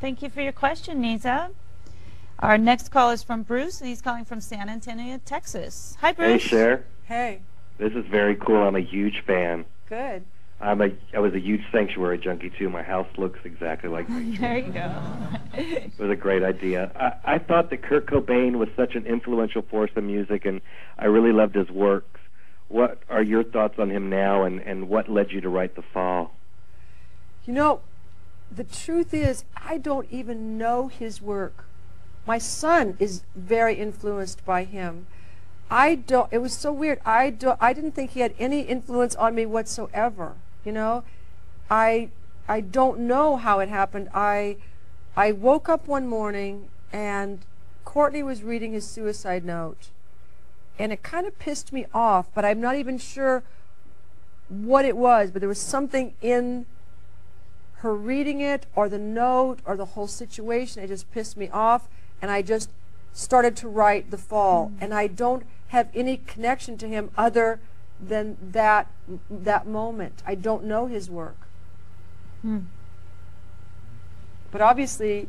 Thank you for your question, Nisa. Our next call is from Bruce, and he's calling from San Antonio, Texas. Hi, Bruce. Hey, Cher. Hey. This is very cool. I'm a huge fan. Good. I was a huge Sanctuary junkie, too. My house looks exactly like Sanctuary. There you go. It was a great idea. I thought that Kurt Cobain was such an influential force in music, and I really loved his works. What are your thoughts on him now, and what led you to write The Fall? You know, the truth is, I don't even know his work. My son is very influenced by him. It was so weird. I didn't think he had any influence on me whatsoever. You know, I don't know how it happened. I woke up one morning and Courtney was reading his suicide note, and it kind of pissed me off, but I'm not even sure what it was, but there was something in her reading it or the note or the whole situation. It just pissed me off, and I just started to write The Fall. And I don't have any connection to him other than that moment. I don't know his work. But obviously,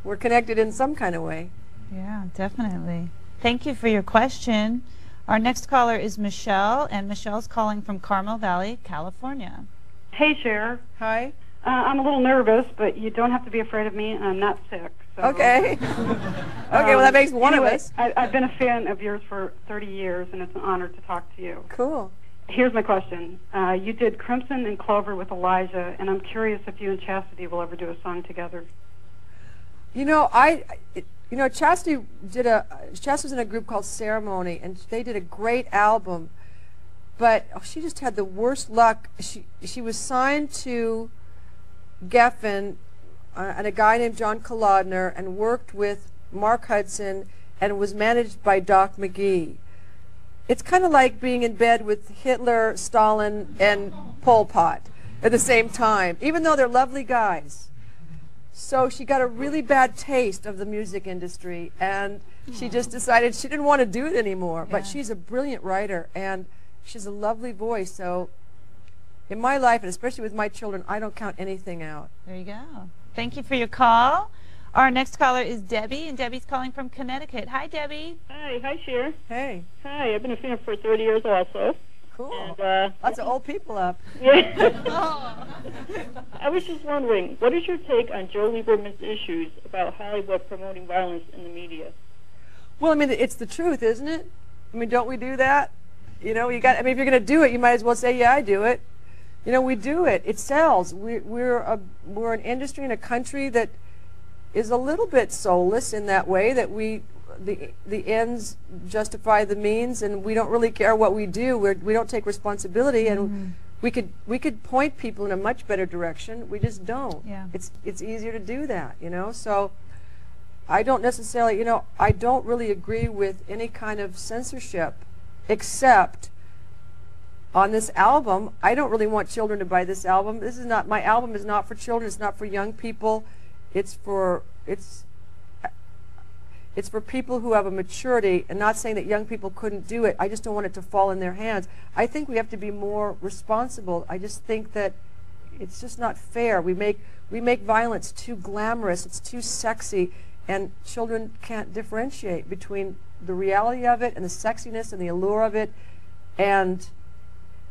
we're connected in some kind of way. Yeah, definitely. Thank you for your question. Our next caller is Michelle, and Michelle's calling from Carmel Valley, California. Hey, Cher. Hi. I'm a little nervous, but you don't have to be afraid of me. I'm not sick. So. Okay. Okay, well, that makes one anyway, of us. I've been a fan of yours for 30 years, and it's an honor to talk to you. Cool. Here's my question. You did Crimson and Clover with Elijah, and I'm curious if you and Chastity will ever do a song together. You know, Chastity was in a group called Ceremony, and they did a great album, but she just had the worst luck. She was signed to Geffen and a guy named John Kolodner, and worked with Mark Hudson, and was managed by Doc McGee. It's kind of like being in bed with Hitler, Stalin, and Pol Pot at the same time, even though they're lovely guys. So she got a really bad taste of the music industry, and she just decided she didn't want to do it anymore. But she's a brilliant writer, and she's a lovely voice. So in my life, and especially with my children, I don't count anything out. There you go. Thank you for your call. Our next caller is Debbie, and Debbie's calling from Connecticut. Hi, Debbie. Hi, Cher. Hey. Hi, I've been a fan for 30 years also. Cool. And, lots of old people up. Yeah. I was just wondering, what is your take on Joe Lieberman's issues about Hollywood promoting violence in the media? Well, I mean, it's the truth, isn't it? I mean, don't we do that? You know, if you're going to do it, you might as well say, yeah, I do it. You know, we do it. It sells. We're an industry in a country that is a little bit soulless in that way, that the ends justify the means, and we don't really care what we do. We don't take responsibility, and we could point people in a much better direction. We just don't. Yeah. It's easier to do that, you know. So I don't necessarily, you know, I don't really agree with any kind of censorship, except on this album. I don't really want children to buy this album. My album is not for children. It's not for young people. It's for people who have a maturity, and not saying that young people couldn't do it. I just don't want it to fall in their hands. I think we have to be more responsible. I just think that it's just not fair. We make violence too glamorous. It's too sexy, and children can't differentiate between the reality of it and the sexiness and the allure of it, and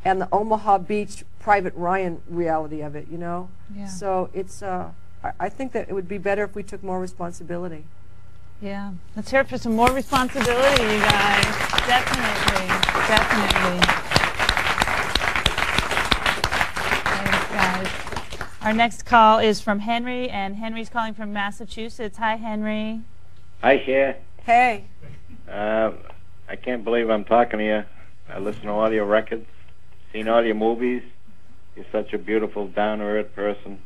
the Omaha Beach Private Ryan reality of it, you know? Yeah. So it's, I think that it would be better if we took more responsibility. Yeah. Let's hear it for some more responsibility, you guys. Definitely. Definitely. Thanks, guys. Our next call is from Henry, and Henry's calling from Massachusetts. Hi, Henry. Hi, Cher. Hey. I can't believe I'm talking to you. I listen to all your records, seen all your movies. You're such a beautiful, down-to-earth person.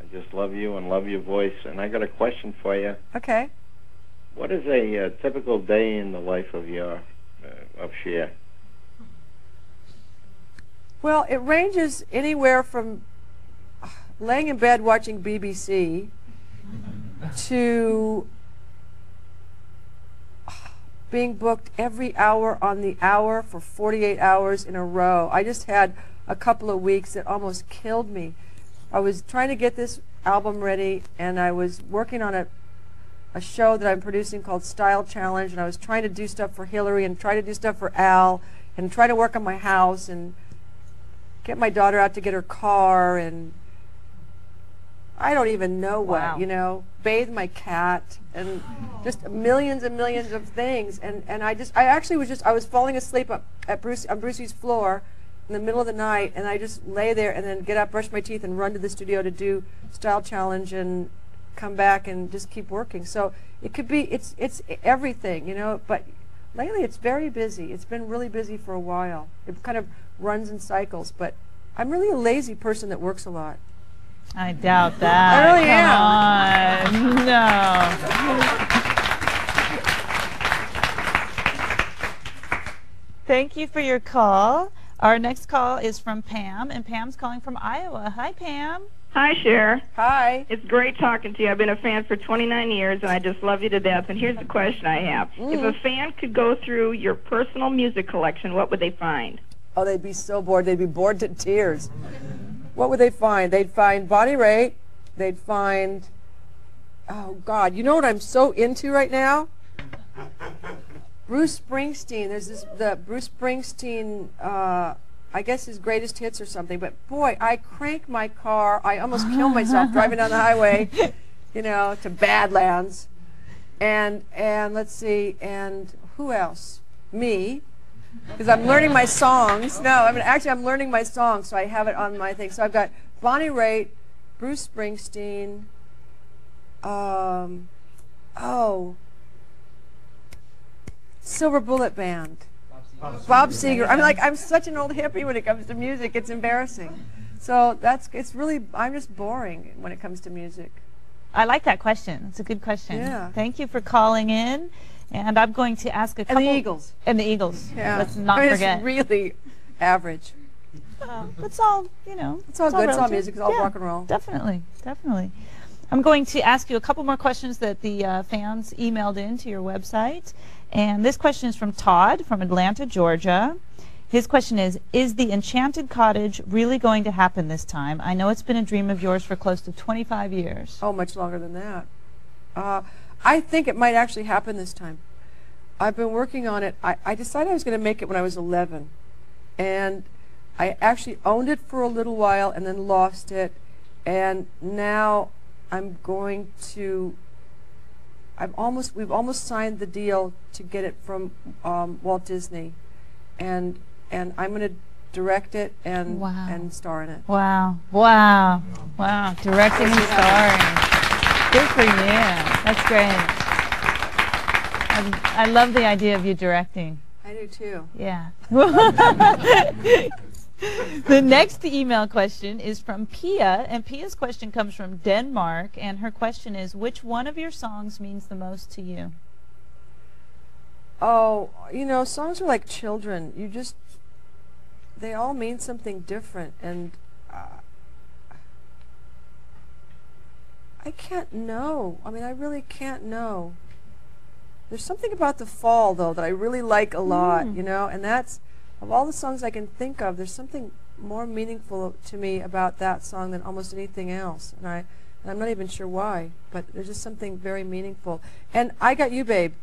I just love you and love your voice. And I got a question for you. Okay. What is a typical day in the life of Cher? Well, it ranges anywhere from laying in bed watching BBC to being booked every hour on the hour for 48 hours in a row. I just had a couple of weeks that almost killed me. I was trying to get this album ready, and I was working on a show that I'm producing called Style Challenge, and I was trying to do stuff for Hillary and try to do stuff for Al and try to work on my house and get my daughter out to get her car, and I don't even know what, you know, bathe my cat, and just millions and millions of things. And I was falling asleep on Brucey's floor in the middle of the night, and I just lay there and then get up, brush my teeth, and run to the studio to do Style Challenge and come back and just keep working. So it could be, it's everything, you know, but lately it's very busy. It's been really busy for a while. It kind of runs in cycles, but I'm really a lazy person that works a lot. I doubt that. I really am. No. Thank you for your call. Our next call is from Pam, and Pam's calling from Iowa. Hi, Pam. Hi, Cher. Hi. It's great talking to you. I've been a fan for 29 years, and I just love you to death. And here's the question I have. If a fan could go through your personal music collection, what would they find? Oh, they'd be so bored. They'd be bored to tears. What would they find? They'd find Bonnie Raitt. They'd find, oh, God, you know what I'm so into right now? Bruce Springsteen. There's the Bruce Springsteen, I guess his greatest hits or something. But, boy, I crank my car. I almost kill myself driving down the highway, you know, to Badlands. And let's see, and who else? Me. Because I'm learning my songs. No, I mean, actually, I'm learning my songs, so I have it on my thing. So I've got Bonnie Raitt, Bruce Springsteen, Silver Bullet Band, Bob Seger. I'm like, I'm such an old hippie when it comes to music. It's embarrassing. So it's really, I'm just boring when it comes to music. I like that question. It's a good question. Yeah. Thank you for calling in. And I'm going to ask a couple. And the Eagles. And the Eagles. Yeah. Let's not forget. It's really average. It's all, you know. It's all good. It's all relative. music. It's all Yeah, rock and roll. Definitely. Definitely. I'm going to ask you a couple more questions that the fans emailed in to your website. And this question is from Todd from Atlanta, Georgia. His question is the Enchanted Cottage really going to happen this time? I know it's been a dream of yours for close to 25 years. Oh, much longer than that. I think it might actually happen this time. I've been working on it. I decided I was going to make it when I was 11. And I actually owned it for a little while and then lost it. And now I'm going to, we've almost signed the deal to get it from Walt Disney. And I'm going to direct it and star in it. Wow. Wow. Wow. Directing and starring. Good for you. That's great. I love the idea of you directing. I do too. Yeah. The next email question is from Pia, and Pia's question comes from Denmark, and her question is, which one of your songs means the most to you? Oh, you know, songs are like children. They all mean something different, and I can't know. I mean, I really can't know. There's something about the fall, though, that I really like a lot, you know, and that's, of all the songs I can think of, there's something more meaningful to me about that song than almost anything else, and I'm not even sure why, but there's just something very meaningful. And I Got You, Babe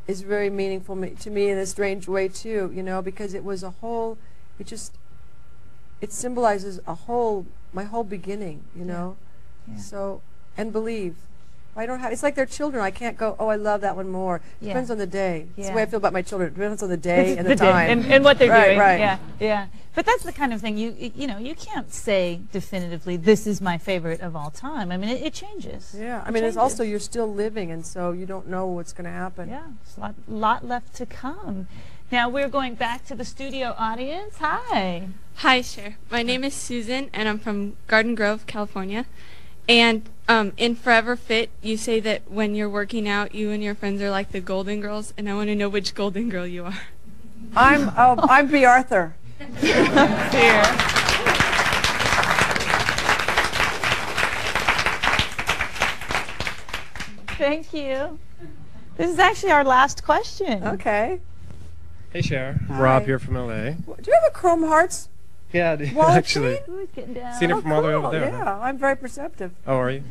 is very meaningful to me in a strange way, too, you know, because it was a whole, it symbolizes my whole beginning, you know. Yeah. So, and Believe. It's like they're children. I can't go, oh, I love that one more. It depends on the day. That's the way I feel about my children. It depends on the day and the time. And what they're doing. Right. Yeah, yeah. But that's the kind of thing you know, you can't say definitively, this is my favorite of all time. I mean, it changes. Yeah. I mean, it's also, you're still living, and so you don't know what's going to happen. Yeah. There's a lot left to come. Now we're going back to the studio audience. Hi. Hi, Cher. My name is Susan, and I'm from Garden Grove, California. And in Forever Fit, you say that when you're working out, you and your friends are like the Golden Girls, and I want to know which Golden Girl you are. I'm B. Arthur. Here. Thank you. This is actually our last question. Okay. Hey, Cher. Hi. Rob here from LA. Do you have a Chrome Hearts Yeah, Waltzing? actually. Ooh, he's getting down. Seen it from all the way over cool. there. Yeah, I'm very perceptive. Oh, are you?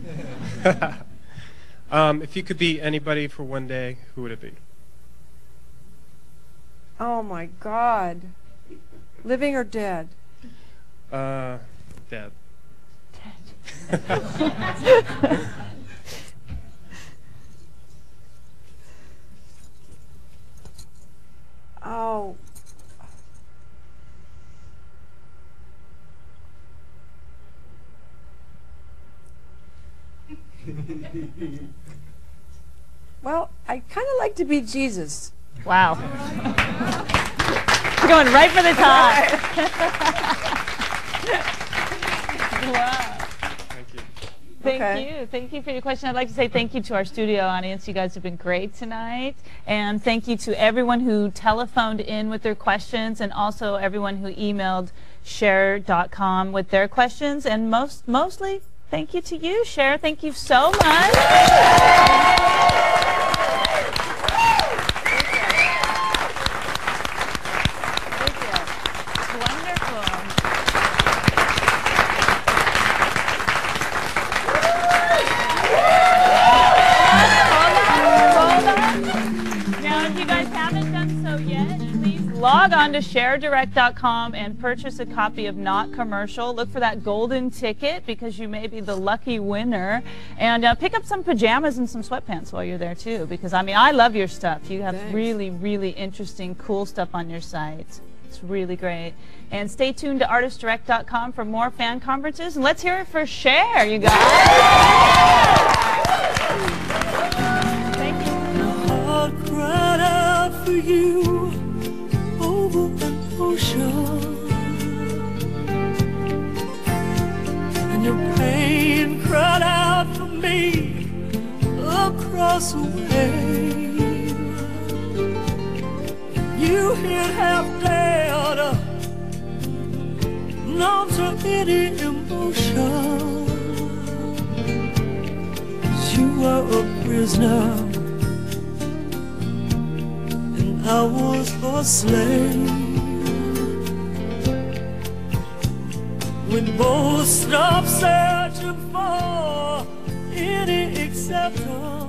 If you could be anybody for one day, who would it be? Oh my God. Living or dead? Dead. Oh. Well, I kind of like to be Jesus. Wow. You're going right for the top. Wow. Thank you. Thank Okay. you. Thank you for your question. I'd like to say thank you to our studio audience. You guys have been great tonight. And thank you to everyone who telephoned in with their questions, and also everyone who emailed Cher.com with their questions. And mostly, thank you to you, Cher. Thank you so much. Log on to sharedirect.com and purchase a copy of Not Commercial. Look for that golden ticket because you may be the lucky winner. And pick up some pajamas and some sweatpants while you're there too, because I mean, I love your stuff. You have really, really interesting, cool stuff on your site. It's really great. And stay tuned to artistdirect.com for more fan conferences. And let's hear it for Cher, you guys. Thank you. Heart cried out for you over an ocean, and your pain cried out for me across a wave. You hit half dead, not to any emotion. You were a prisoner, I was a slave. We both stopped searching for any acceptance.